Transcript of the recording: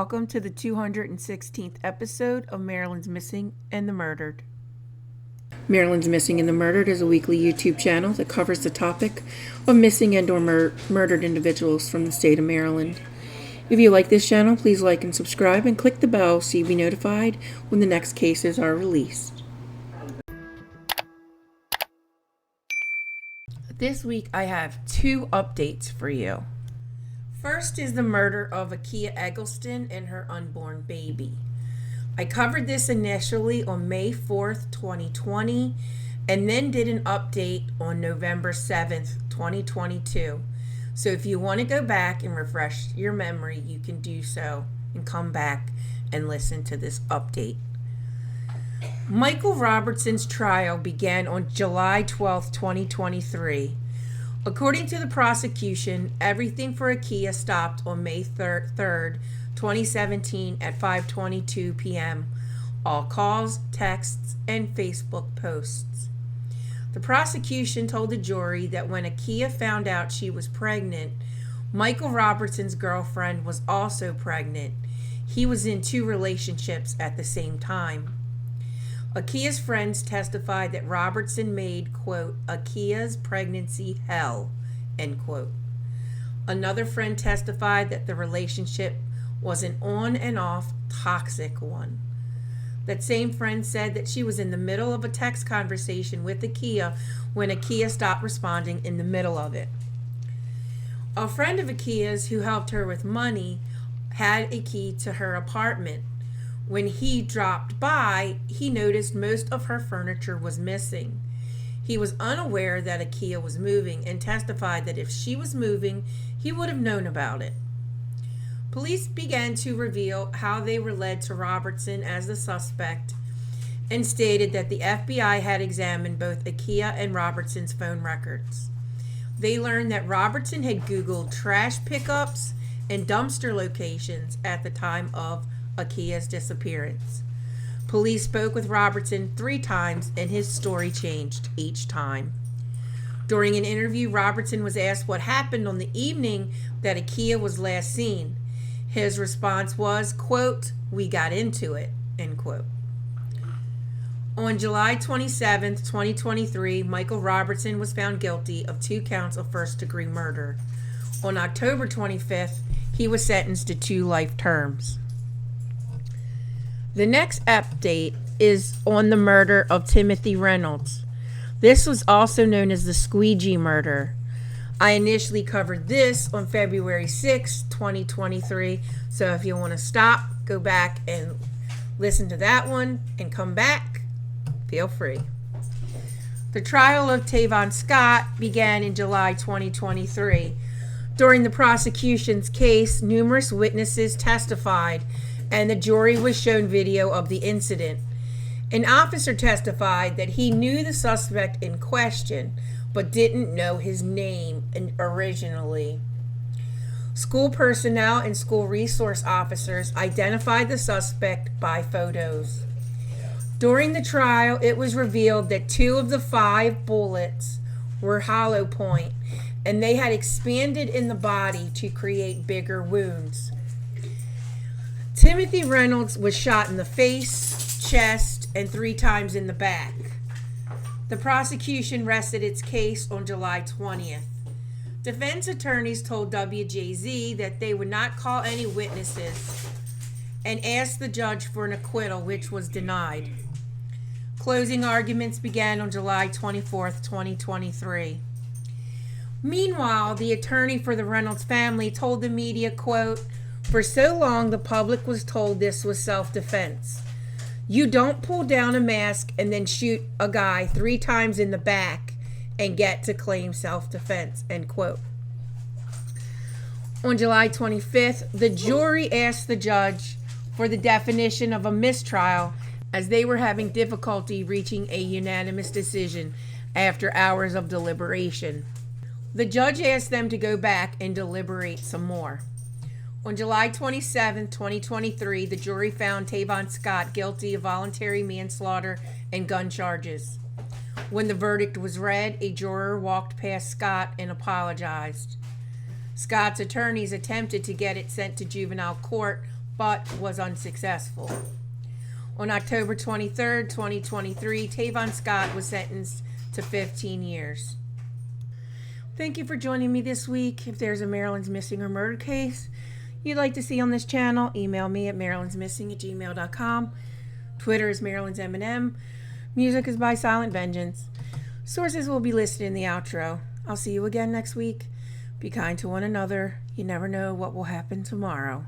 welcome to the 216th episode of Maryland's Missing and the Murdered. Maryland's Missing and the Murdered is a weekly YouTube channel that covers the topic of missing and or murdered individuals from the state of Maryland. If you like this channel, please like and subscribe and click the bell so you'll be notified when the next cases are released. This week I have two updates for you. First is the murder of Akia Eggleston and her unborn baby. I covered this initially on May 4th, 2020, and then did an update on November 7th, 2022. So if you want to go back and refresh your memory, you can do so and come back and listen to this update. Michael Robertson's trial began on July 12th, 2023. According to the prosecution, everything for Akia stopped on May 3rd, 2017 at 5:22 p.m. All calls, texts, and Facebook posts. The prosecution told the jury that when Akia found out she was pregnant, Michael Robertson's girlfriend was also pregnant. He was in two relationships at the same time. Akia's friends testified that Robertson made, quote, Akia's pregnancy hell, end quote. Another friend testified that the relationship was an on and off toxic one. That same friend said that she was in the middle of a text conversation with Akia when Akia stopped responding in the middle of it. A friend of Akia's who helped her with money had a key to her apartment. When he dropped by, he noticed most of her furniture was missing. He was unaware that Akia was moving and testified that if she was moving, he would have known about it. Police began to reveal how they were led to Robertson as the suspect and stated that the FBI had examined both Akia and Robertson's phone records. They learned that Robertson had Googled trash pickups and dumpster locations at the time of Akia's disappearance. Police spoke with Robertson 3 times and his story changed each time. During an interview, Robertson was asked what happened on the evening that Akia was last seen. His response was, quote, we got into it, end quote. On July 27th, 2023, Michael Robertson was found guilty of 2 counts of first-degree murder. On October 25th, he was sentenced to 2 life terms. The next update is on the murder of Timothy Reynolds. This was also known as the squeegee murder. I initially covered this on February 6, 2023. So if you want to stop, go back and listen to that one and come back, feel free. The trial of Tavon Scott began in July 2023. During the prosecution's case, numerous witnesses testified and the jury was shown video of the incident. An officer testified that he knew the suspect in question, but didn't know his name originally. School personnel and school resource officers identified the suspect by photos. During the trial, it was revealed that 2 of the 5 bullets were hollow point, and they had expanded in the body to create bigger wounds. Timothy Reynolds was shot in the face, chest, and 3 times in the back. The prosecution rested its case on July 20th. Defense attorneys told WJZ that they would not call any witnesses and asked the judge for an acquittal, which was denied. Closing arguments began on July 24th, 2023. Meanwhile, the attorney for the Reynolds family told the media, quote, for so long, the public was told this was self-defense. You don't pull down a mask and then shoot a guy 3 times in the back and get to claim self-defense, end quote. On July 25th, the jury asked the judge for the definition of a mistrial as they were having difficulty reaching a unanimous decision after hours of deliberation. The judge asked them to go back and deliberate some more. On July 27, 2023, the jury found Tavon Scott guilty of voluntary manslaughter and gun charges. When the verdict was read, a juror walked past Scott and apologized. Scott's attorneys attempted to get it sent to juvenile court, but was unsuccessful. On October 23rd, 2023, Tavon Scott was sentenced to 15 years. Thank you for joining me this week. If there's a Maryland's Missing or Murder case you'd like to see on this channel, email me at marylandsmissing@gmail.com. Twitter is Maryland's M&M. Music is by Silent Vengeance. Sources will be listed in the outro. I'll see you again next week. Be kind to one another. You never know what will happen tomorrow.